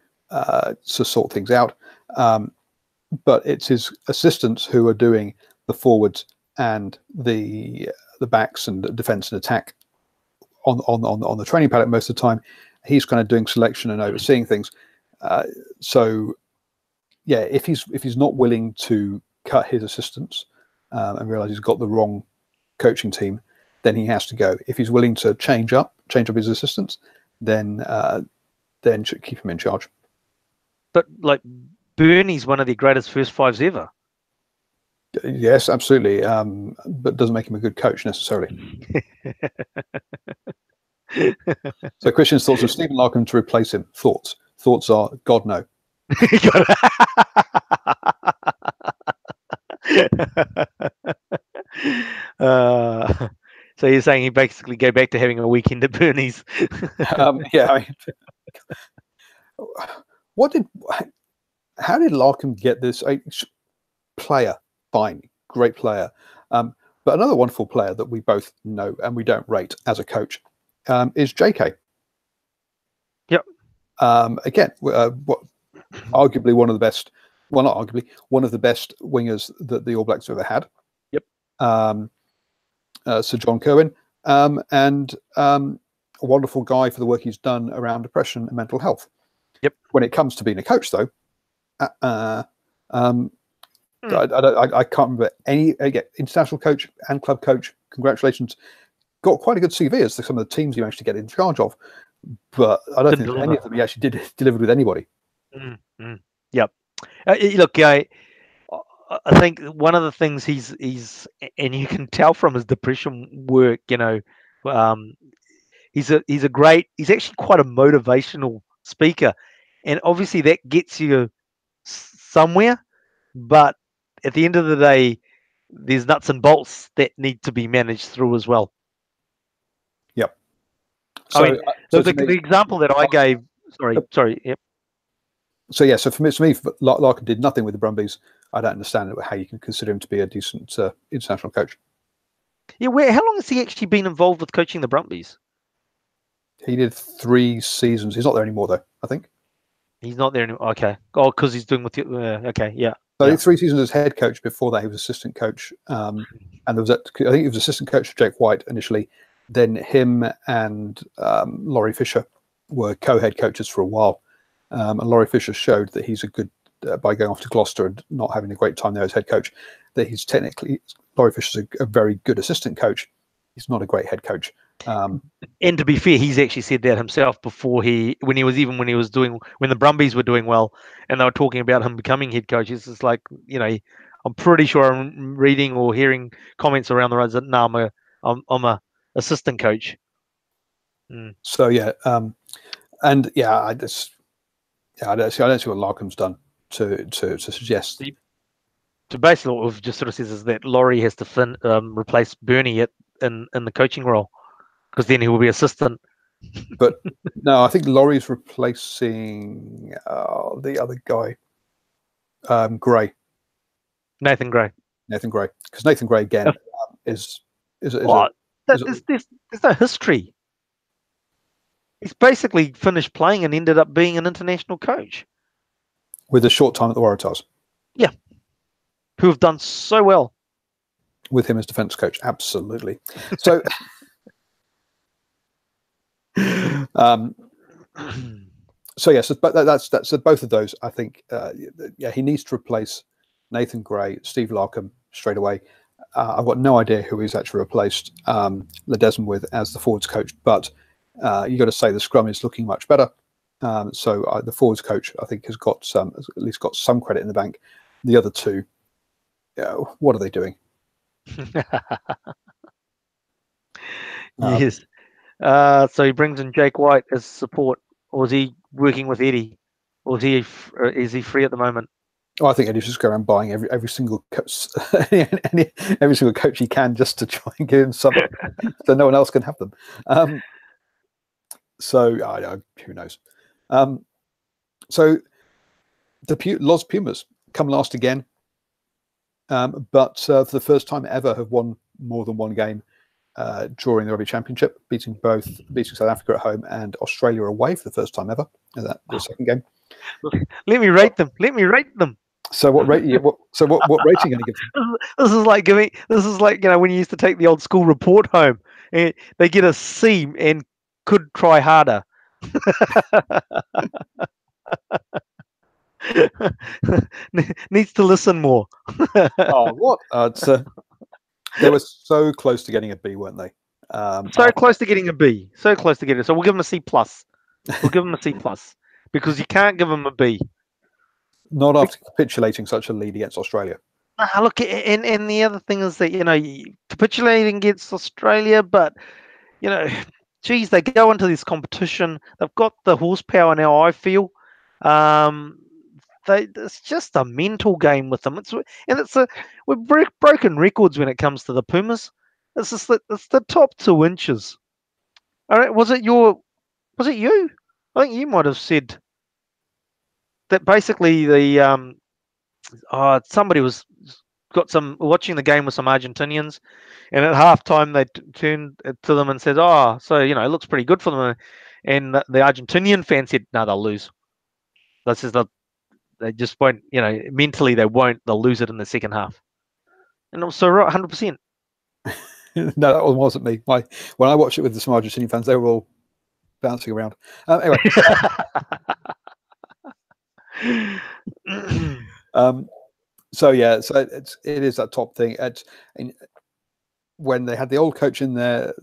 sort things out. But it's his assistants who are doing the forwards and the backs and the defense and attack on the training paddock most of the time. He's kind of doing selection and overseeing things. If he's not willing to cut his assistants and realize he's got the wrong coaching team, then he has to go. If he's willing to change up his assistants, then should keep him in charge. But like Bernie's one of the greatest first fives ever. Yes, absolutely. But doesn't make him a good coach necessarily. So Christian's thoughts of Stephen Larkham to replace him. Thoughts are God no. So you're saying he basically go back to having a weekend at Bernie's? How did Larkham get this player? Fine, great player, but another wonderful player that we both know and we don't rate as a coach is JK. Yep. Again, arguably one of the best. Well, not arguably, one of the best wingers that the All Blacks have ever had. Yep. Sir John Kerwin, and a wonderful guy for the work he's done around depression and mental health. Yep. When it comes to being a coach, though, I can't remember any international coach and club coach. Congratulations, got quite a good CV as to some of the teams he managed to get in charge of, but I don't think any of them he actually delivered with anybody. Yep. Look, I think one of the things he's and you can tell from his depression work, he's actually quite a motivational speaker, and obviously that gets you somewhere, but at the end of the day, there's nuts and bolts that need to be managed through as well. Yep. So, the example that I gave, sorry, yep. So for me, Larkin did nothing with the Brumbies I don't understand how you can consider him to be a decent international coach. Yeah, how long has he actually been involved with coaching the Brumbies? He did 3 seasons. He's not there anymore, though, I think. He's not there anymore. Okay. Oh, because he's doing with the. Okay, yeah. So yeah. 3 seasons as head coach. Before that, he was assistant coach. And there was I think he was assistant coach for Jake White initially. Then him and Laurie Fisher were co-head coaches for a while. And Laurie Fisher showed that he's a good, by going off to Gloucester and not having a great time there as head coach, that he's technically, Laurie Fisher's a very good assistant coach. He's not a great head coach. And to be fair, he's actually said that himself before when the Brumbies were doing well, and they were talking about him becoming head coach. It's just like, I'm pretty sure I'm reading or hearing comments around the roads that no, I'm a assistant coach. So yeah, and yeah, I don't see what Larkham's done to suggest. So basically, what we've just sort of says is that Laurie has to replace Bernie in the coaching role, because then he will be assistant. But no, I think Laurie's replacing the other guy, Gray. Nathan Gray, because Nathan Gray again is there's no history. He's basically finished playing and ended up being an international coach with a short time at the Waratahs. Yeah, who have done so well with him as defence coach. Absolutely. So, so yes, but that's both of those. I think, yeah, he needs to replace Nathan Gray, Steve Larkham straight away. I've got no idea who he's actually replaced Ledesma with as the forwards coach, but you got to say the scrum is looking much better. So the forwards coach, I think, has at least got some credit in the bank. The other two, what are they doing? Yes. So he brings in Jake White as support, or is he working with Eddie, or is he free at the moment? Oh, I think Eddie's just going around buying every single coach, every single coach he can, just to try and give him something, so no one else can have them. So who knows? So the Los Pumas come last again, but for the first time ever have won more than one game during the Rugby Championship, beating South Africa at home and Australia away for the first time ever in the second game. Let me rate them. So what rate? What rating are you going to give them? This is like when you used to take the old school report home, and they get a C and could try harder. Needs to listen more. Oh, what? They were so close to getting a B, weren't they? Close to getting a B. So close to getting it. So we'll give them a C plus. We'll give them a C plus because you can't give them a B. Not after capitulating such a lead against Australia. Look, and the other thing is that capitulating against Australia, but geez, they go into this competition. They've got the horsepower now. I feel, it's just a mental game with them. We've broken records when it comes to the Pumas. It's the top 2 inches. All right, was it you? I think you might have said that basically somebody was watching the game with some Argentinians, and at halftime they turned to them and said, "Oh, so it looks pretty good for them." And the Argentinian fan said, "No, they'll lose. They just won't. Mentally they won't. They'll lose it in the second half." And it was so right, 100%. No, that wasn't me. When I watched it with some Argentinian fans, they were all bouncing around. Anyway. So yeah, so it is that top thing. When they had the old coach in there,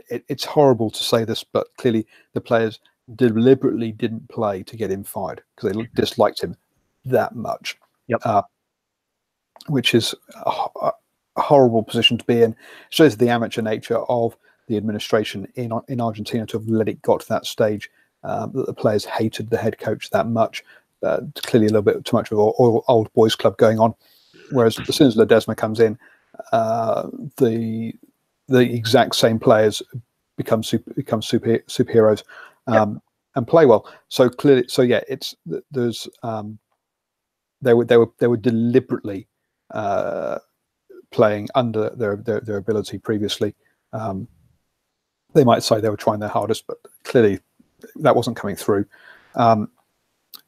it's horrible to say this, but clearly the players deliberately didn't play to get him fired because they disliked him that much. Yep. Which is a horrible position to be in. It shows the amateur nature of the administration in Argentina to have let it got to that stage, that the players hated the head coach that much. Clearly a little bit too much of an old boys club going on. Whereas as soon as Ledesma comes in, the exact same players become superheroes and play well. So clearly, so yeah, there's they were deliberately playing under their ability previously. They might say they were trying their hardest, but clearly that wasn't coming through.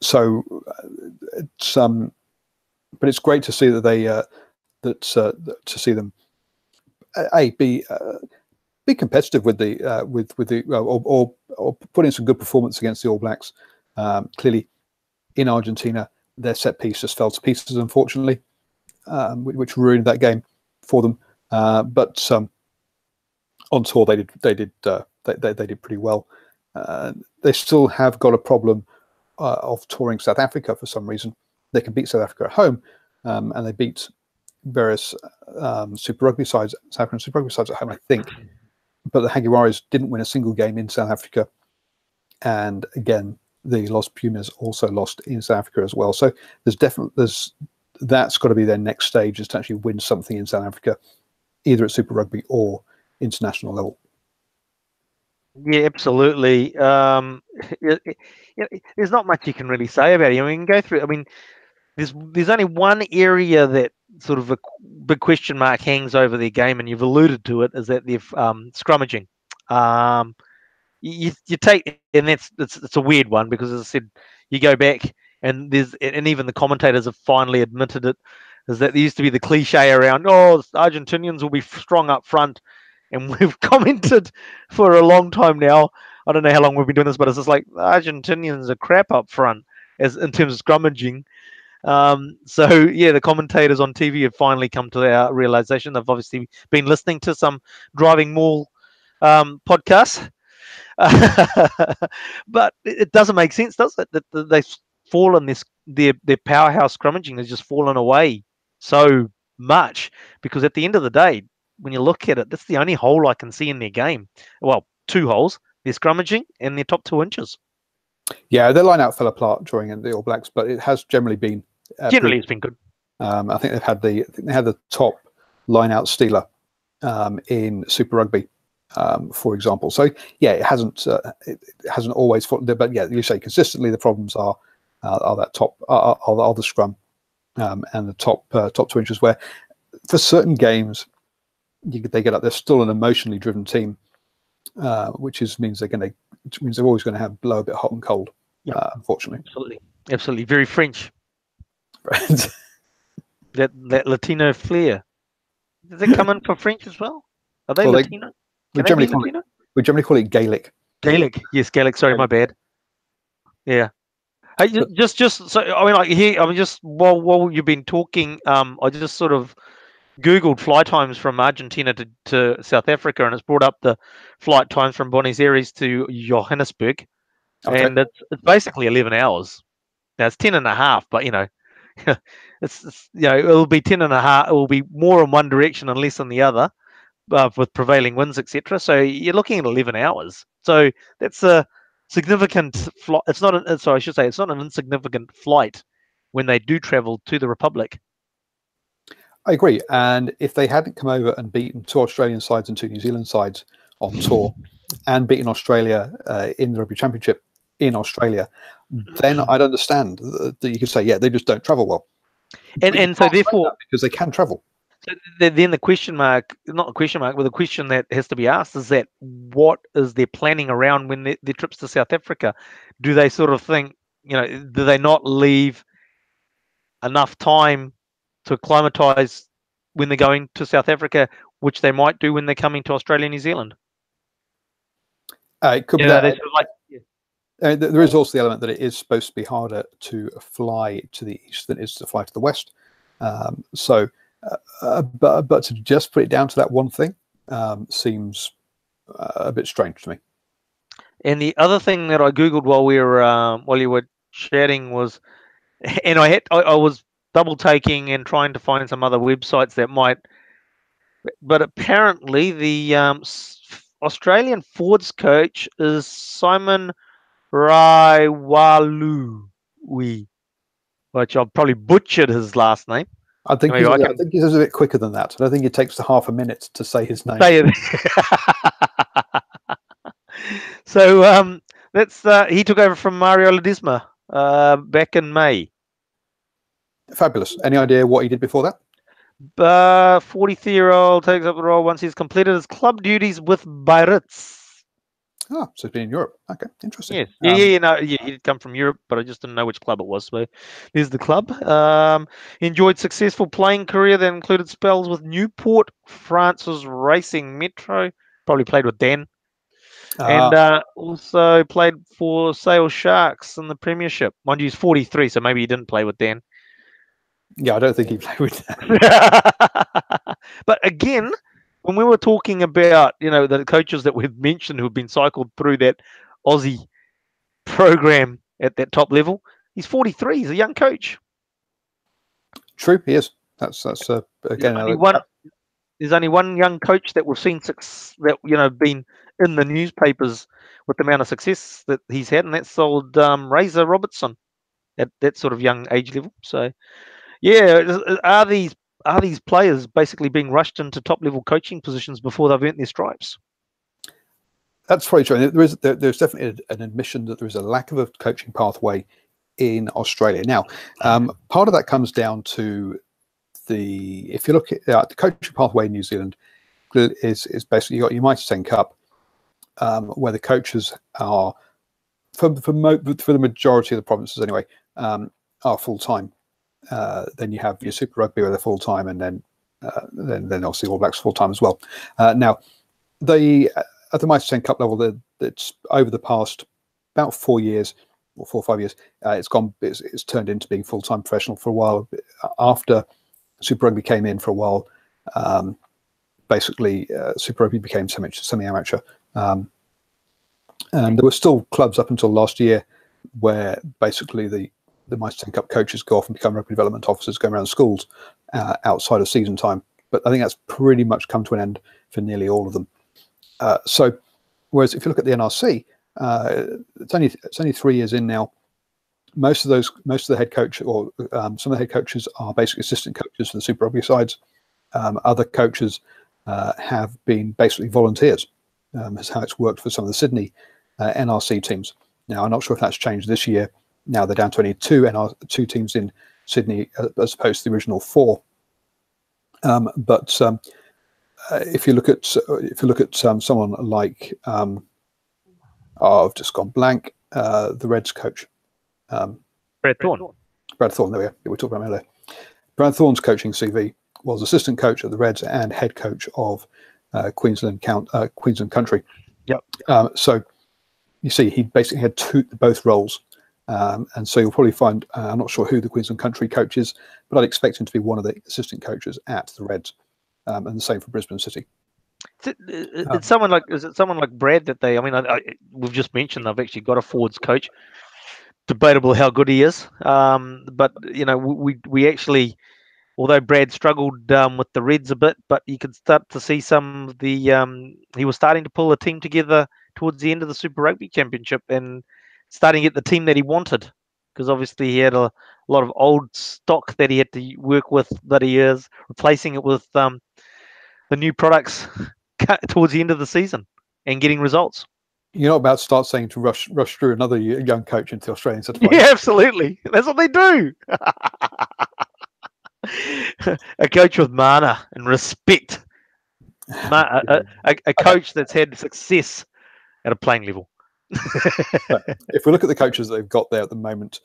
So it's but it's great to see that they to see them be competitive with the or put in some good performance against the All Blacks. Clearly, in Argentina, their set piece just fell to pieces, unfortunately, which ruined that game for them. But on tour, they did pretty well. They still have got a problem of touring South Africa for some reason. They can beat South Africa at home, and they beat various Super Rugby sides, South African Super Rugby sides at home, I think. But the Jaguares didn't win a single game in South Africa, and again, the Los Pumas also lost in South Africa as well. So that's got to be their next stage, is to actually win something in South Africa, either at Super Rugby or international level. Yeah, absolutely. There's not much you can really say about it. I mean, go through. I mean, there's only one area that sort of a big question mark hangs over their game, and you've alluded to it, is that they're scrummaging. You take, and it's a weird one, because, as I said, you go back and even the commentators have finally admitted it, is that there used to be the cliche around, oh, Argentinians will be strong up front, and we've commented for a long time now. I don't know how long we've been doing this, but it's just like, Argentinians are crap up front as in terms of scrummaging. So yeah, the commentators on TV have finally come to their realization. They've obviously been listening to some DrivingMaul podcasts. But it doesn't make sense, does it? That they've fallen their powerhouse scrummaging has just fallen away so much, because at the end of the day, when you look at it, that's the only hole I can see in their game. Well, two holes: their scrummaging and their top 2 inches. Yeah, their line out fell apart during the All Blacks, but it has generally been it's been good. I think they had the top line out stealer in Super Rugby, for example. So yeah, it hasn't always fallen, but yeah, you say consistently the problems are that top are the scrum and the top 2 inches, where for certain games they get up. They're still an emotionally driven team, which means they're always going to have blow a bit hot and cold. Yep. Unfortunately, absolutely, very French. that Latino flair. Does it come in for French as well? Are they Latino? We generally call it Gaelic. Gaelic, yes, Gaelic. Sorry, my bad. Yeah. Hey, just so I mean, like here, I mean, just while you've been talking, I just sort of Googled flight times from Argentina to South Africa, and it's brought up the flight times from Buenos Aires to Johannesburg, and it's basically 11 hours. Now it's 10 and a half, but it's it'll be 10 and a half. It will be more in one direction and less in the other, with prevailing winds, etc. So you're looking at 11 hours. So that's a significant flight. It's not an insignificant flight when they do travel to the Republic. I agree. And if they hadn't come over and beaten 2 Australian sides and 2 New Zealand sides on tour, and beaten Australia in the Rugby Championship in Australia, then I'd understand that you could say, yeah, they just don't travel well. And so therefore, because they can travel. So then the question mark, not a question mark, but the question that has to be asked is that what is their planning around when their trips to South Africa? Do they sort of think, do they not leave enough time to acclimatise when they're going to South Africa, which they might do when they're coming to Australia and New Zealand? It could be that. There is also the element that it is supposed to be harder to fly to the east than it is to fly to the west. But to just put it down to that one thing seems a bit strange to me. And the other thing that I googled while you were chatting was, and I was double taking and trying to find some other websites that might, but apparently the Australian Fords coach is Simon Raiwalu, which I've probably butchered his last name. I think he's a bit quicker than that. I don't think it takes half a minute to say his name. So that's he took over from Mario Ledesma back in May. Fabulous. Any idea what he did before that? 43-year-old takes up the role once he's completed his club duties with Biarritz. Ah, so it's been in Europe. Okay, interesting. Yes. No, he did come from Europe, but I just didn't know which club it was. So there's the club. Enjoyed successful playing career that included spells with Newport, France's Racing Metro. Probably played with Dan. And also played for Sale Sharks in the Premiership. Mind you, he's 43, so maybe he didn't play with Dan. Yeah, I don't think he played with that. But again, when we were talking about, the coaches that we've mentioned who've been cycled through that Aussie program at that top level, he's 43. He's a young coach. True, he is. That's again. There's only one young coach that we've seen that been in the newspapers with the amount of success that he's had, and that's old Razor Robertson at that sort of young age level. So, yeah, are these players basically being rushed into top level coaching positions before they've earned their stripes? That's probably true. There's definitely an admission that there is a lack of a coaching pathway in Australia. Now, part of that comes down to if you look at the coaching pathway in New Zealand is basically you got your Mitre 10 Cup, where the coaches are for the majority of the provinces anyway are full time. Then you have your Super Rugby where they're full time, and then obviously All Blacks full time as well. Now at the Mitre 10 Cup level, it's over the past about 4 years or 4 or 5 years, it's turned into being full time professional for a while. After Super Rugby came in for a while, basically Super Rugby became semi-amateur, and there were still clubs up until last year where basically the Mitre 10 Cup coaches go off and become rugby development officers, going around schools outside of season time. But I think that's pretty much come to an end for nearly all of them. So, whereas if you look at the NRC, it's only 3 years in now. Most of the head coach or some of the head coaches are basically assistant coaches for the Super Rugby sides. Other coaches have been basically volunteers. Is how it's worked for some of the Sydney NRC teams. Now, I'm not sure if that's changed this year. Now they're down to only two teams in Sydney as opposed to the original 4. But if you look at someone like I've just gone blank. The Reds coach, Brad Thorne. Brad Thorne. There we are. We talked about him earlier. Brad Thorne's coaching CV was assistant coach at the Reds and head coach of Queensland Country. Yep. So you see, he basically had both roles, and so you'll probably find I'm not sure who the Queensland Country coach is, but I'd expect him to be one of the assistant coaches at the Reds, and the same for Brisbane City. Is it someone like Brad that they? I mean, we've just mentioned they've actually got a forwards coach. Debatable how good he is, but we actually, although Brad struggled with the Reds a bit, but you could start to see some of the he was starting to pull a team together towards the end of the Super Rugby Championship and starting to get the team that he wanted, because obviously he had a lot of old stock that he had to work with that he is replacing it with the new products towards the end of the season and getting results. You're not about to start saying to rush through another young coach into Australian side. Yeah, absolutely. That's what they do. A coach with mana and respect. A coach that's had success at a playing level. If we look at the coaches that they've got there at the moment,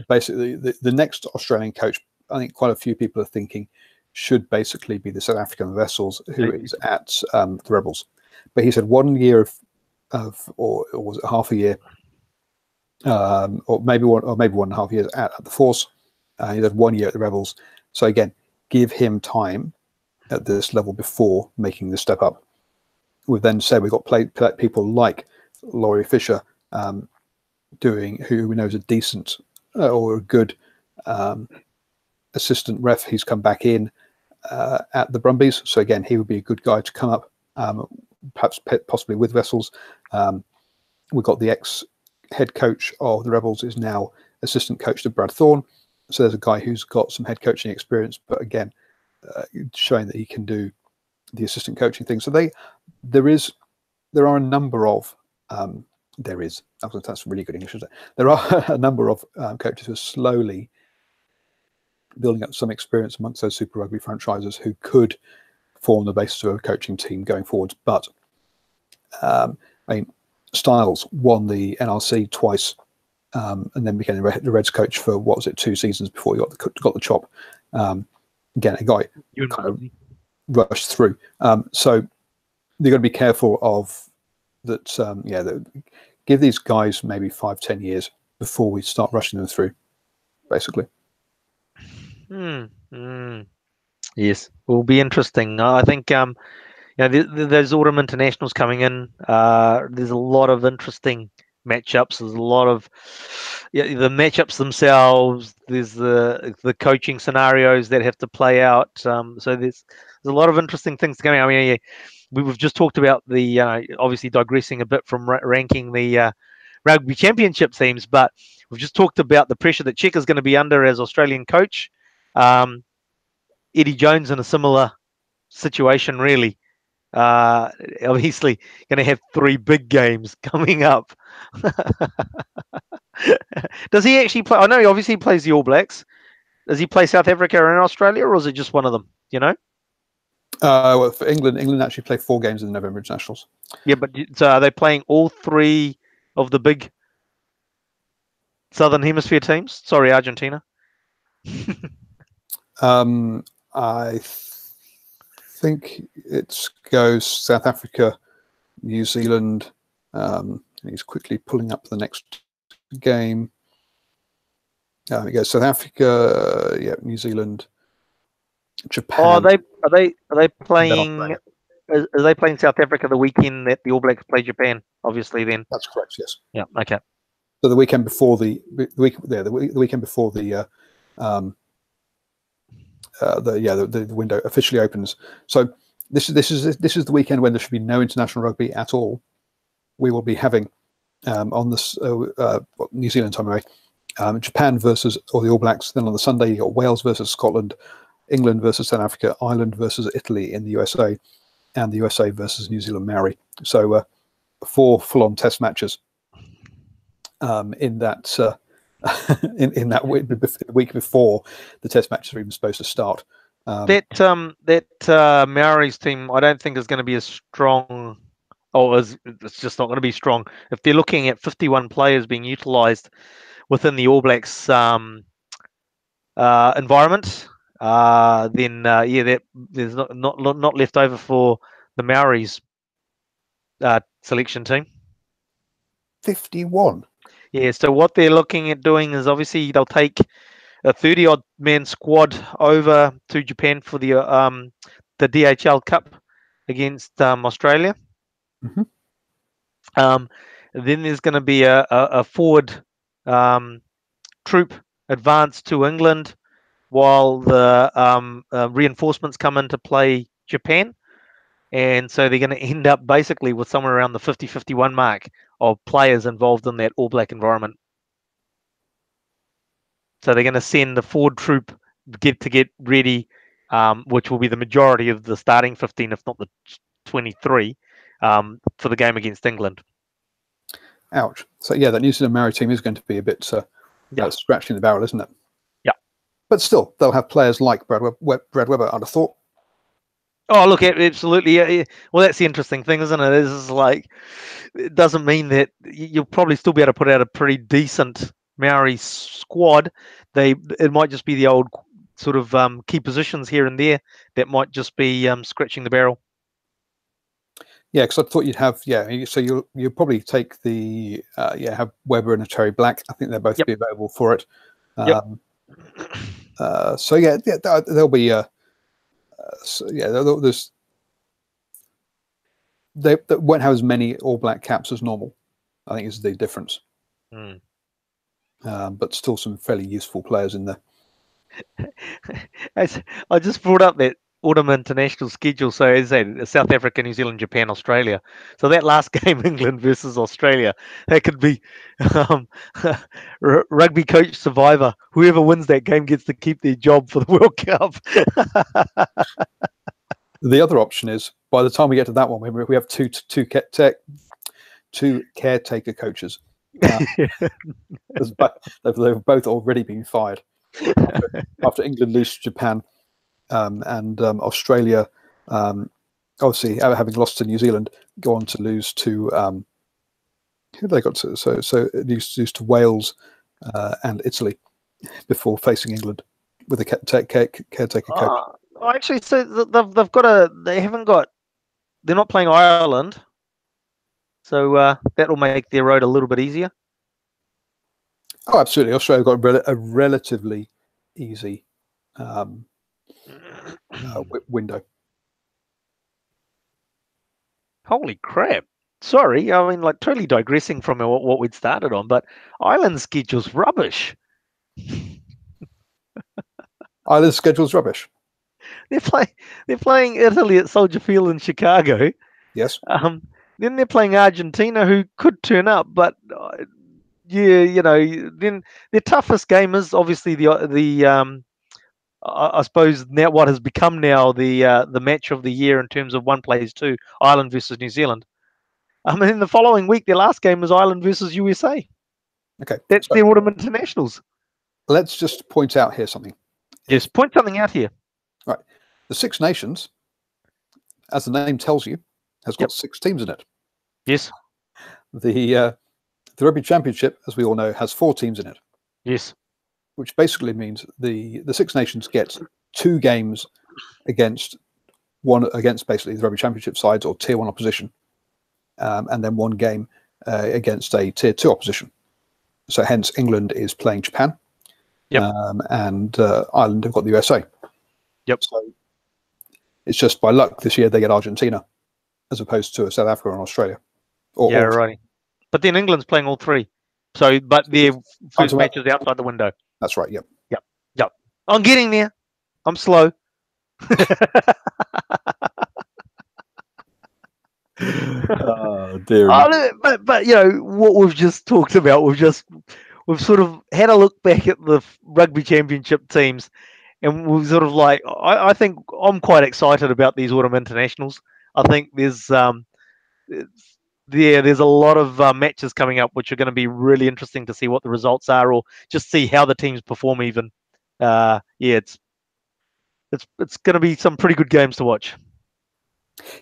basically the next Australian coach, I think quite a few people are thinking should basically be the South African Vessels, who is at the Rebels. But he's had 1 year or was it half a year, or maybe 1.5 years at the Force. He's had 1 year at the Rebels. So again, give him time at this level before making the step up. We've then said we've got people like Laurie Fisher, who we know is a decent or a good assistant ref. He's come back in at the Brumbies, so again, he would be a good guy to come up, possibly with Vessels. We've got the ex-head coach of the Rebels is now assistant coach to Brad Thorne. So there's a guy who's got some head coaching experience, but again, showing that he can do the assistant coaching thing. So there are a number of that's really good English, isn't it? There are a number of coaches who are slowly building up some experience amongst those Super Rugby franchises who could form the basis of a coaching team going forward. But I mean, Styles won the NRC twice, and then became the Reds coach for, what was it, 2 seasons before he got the chop. Again, a guy kind of rushed through. So they've got to be careful of that. Give these guys maybe 5-10 years before we start rushing them through, basically. Yes, will be interesting. I think there's autumn internationals coming in. There's a lot of interesting matchups. There's a lot of the matchups themselves. There's the coaching scenarios that have to play out. So there's a lot of interesting things coming. I mean, we've just talked about the obviously digressing a bit from ranking the rugby championship teams, but we've just talked about the pressure that Cheika's going to be under as Australian coach. Eddie Jones in a similar situation, really. Obviously, going to have 3 big games coming up. Does he actually play? I know he obviously plays the All Blacks. Does he play South Africa and Australia, or is it just one of them? You know? Well, for England actually play 4 games in the November internationals. Yeah, but so are they playing all 3 of the big Southern Hemisphere teams? Sorry, Argentina. I think it goes South Africa, New Zealand. He's quickly pulling up the next game. It goes South Africa, New Zealand, Japan. Are they playing? Are they playing South Africa the weekend that the All Blacks play Japan? Obviously, then that's correct. Yes. Yeah. Okay. So the weekend before the weekend before the window officially opens. So this is the weekend when there should be no international rugby at all. We will be having on this New Zealand time away, Japan versus the All Blacks. Then on the Sunday you got Wales versus Scotland, England versus South Africa, Ireland versus Italy in the USA, and the USA versus New Zealand Maori. So 4 full-on Test matches in that. In that week before the Test matches are even supposed to start. That Maori's team, I don't think is going to be as strong, or it's just not going to be strong. If they're looking at 51 players being utilised within the All Blacks environment, then there's not left over for the Maori's selection team. 51. Yeah, so what they're looking at doing is obviously they'll take a 30-odd man squad over to Japan for the DHL Cup against Australia. Then there's going to be a forward troop advance to England while the reinforcements come into play Japan. And so they're going to end up basically with somewhere around the 50-51 mark of players involved in that All Black environment. So they're going to send the forward troop to get ready, which will be the majority of the starting 15, if not the 23, for the game against England. Ouch. So yeah, that New Zealand Maori team is going to be a bit scratching the barrel, isn't it? Yeah. But still, they'll have players like Brad Webber, I'd have thought. Oh, look, absolutely. Yeah. Well, that's the interesting thing, isn't it? Is like, it doesn't mean that you'll probably still be able to put out a pretty decent Maori squad. It might just be the old sort of key positions here and there that might just be scratching the barrel. Yeah, because I thought you'd have so you'll probably take the have Webber and a Terry Black. I think they'll both be available for it. There'll be they won't have as many All Black caps as normal, I think is the difference. But still some fairly useful players in there. I just brought up that autumn international schedule. So as I said, South Africa, New Zealand, Japan, Australia. So that last game, England versus Australia, that could be rugby coach survivor. Whoever wins that game gets to keep their job for the World Cup. The other option is, by the time we get to that one, we have two caretaker coaches. They've both already been fired. after England lose to Japan, and Australia, obviously having lost to New Zealand, go on to lose to who they got to? So lose to Wales and Italy before facing England with a caretaker coach. Actually, so they're not playing Ireland, so that will make their road a little bit easier. Oh, absolutely. Australia got a relatively easy window. Holy crap. Sorry, I mean, like, totally digressing from what we'd started on, but Ireland's schedule's rubbish. Ireland's schedule's rubbish. They're playing Italy at Soldier Field in Chicago. Yes. Then they're playing Argentina, who could turn up, but yeah, then their toughest game is obviously I suppose now what has become now the match of the year in terms of 1 plays 2, Ireland versus New Zealand. And then the following week, their last game was Ireland versus USA. Okay, that's their autumn internationals. Let's just point out here something. Yes, point something out here. Right, the Six Nations, as the name tells you, has got 6 teams in it. Yes. The Rugby Championship, as we all know, has 4 teams in it. Yes. Which basically means the Six Nations gets 2 games against basically the Rugby Championship sides or Tier 1 opposition, and then 1 game against a Tier 2 opposition. So hence England is playing Japan, and Ireland have got the USA. Yep. So it's just by luck this year they get Argentina, as opposed to South Africa and Australia. Right. But then England's playing all 3. So, but their first match is outside the window. That's right. Yep. I'm getting there. I'm slow. Oh dear. But what we've just talked about, we've sort of had a look back at the Rugby Championship teams, and we've sort of like I think I'm quite excited about these autumn internationals. I think there's a lot of matches coming up which are going to be really interesting to see what the results are, or just see how the teams perform even. It's going to be some pretty good games to watch.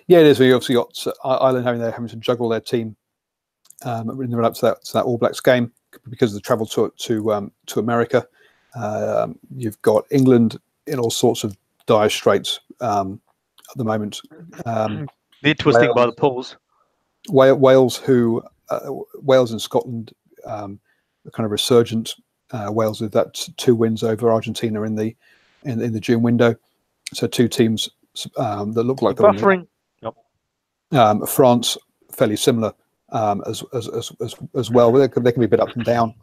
Yeah, it is. We obviously got Ireland having to juggle their team in the run up to that All Blacks game because of the travel to America. You've got England in all sorts of dire straits at the moment. They're twisting by the pools. Wales and Scotland, kind of resurgent. Wales with that 2 wins over Argentina in the June window. So 2 teams that look like they're buffering. France fairly similar as well. They can be a bit up and down,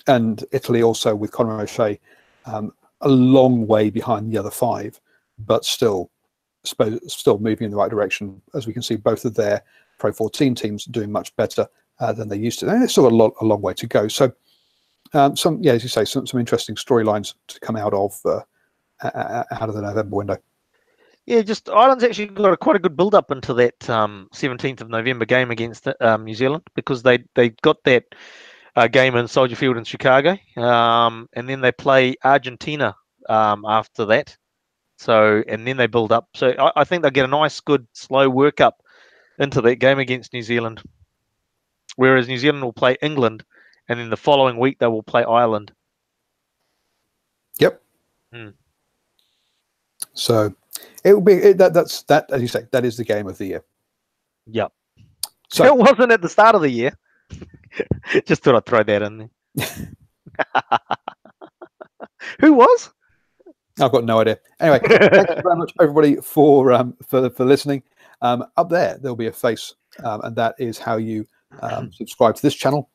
and Italy also with Conor O'Shea a long way behind the other 5, but still moving in the right direction. As we can see, both of their Pro 14 teams doing much better than they used to. And it's still a long way to go. So as you say, some interesting storylines to come out of the November window. Yeah, just Ireland's actually got quite a good build-up into that 17th of November game against New Zealand, because they got that game in Soldier Field in Chicago, and then they play Argentina after that. So, and then they build up. So I think they'll get a nice, good, slow workup into that game against New Zealand. Whereas New Zealand will play England, and then the following week they will play Ireland. Yep. So it will be that's as you say, that is the game of the year. Yep. So it wasn't at the start of the year. Just thought I'd throw that in there. Who was? I've got no idea. Anyway, thank you very much, everybody, for listening. Up there'll be a face, and that is how you subscribe to this channel.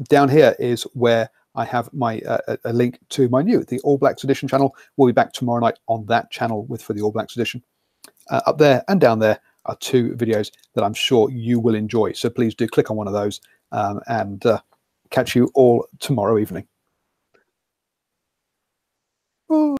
Down here is where I have my a link to the All Blacks Edition channel. We'll be back tomorrow night on that channel for the All Blacks Edition. Up there and down there are 2 videos that I'm sure you will enjoy. So please do click on one of those, and catch you all tomorrow evening. Ooh.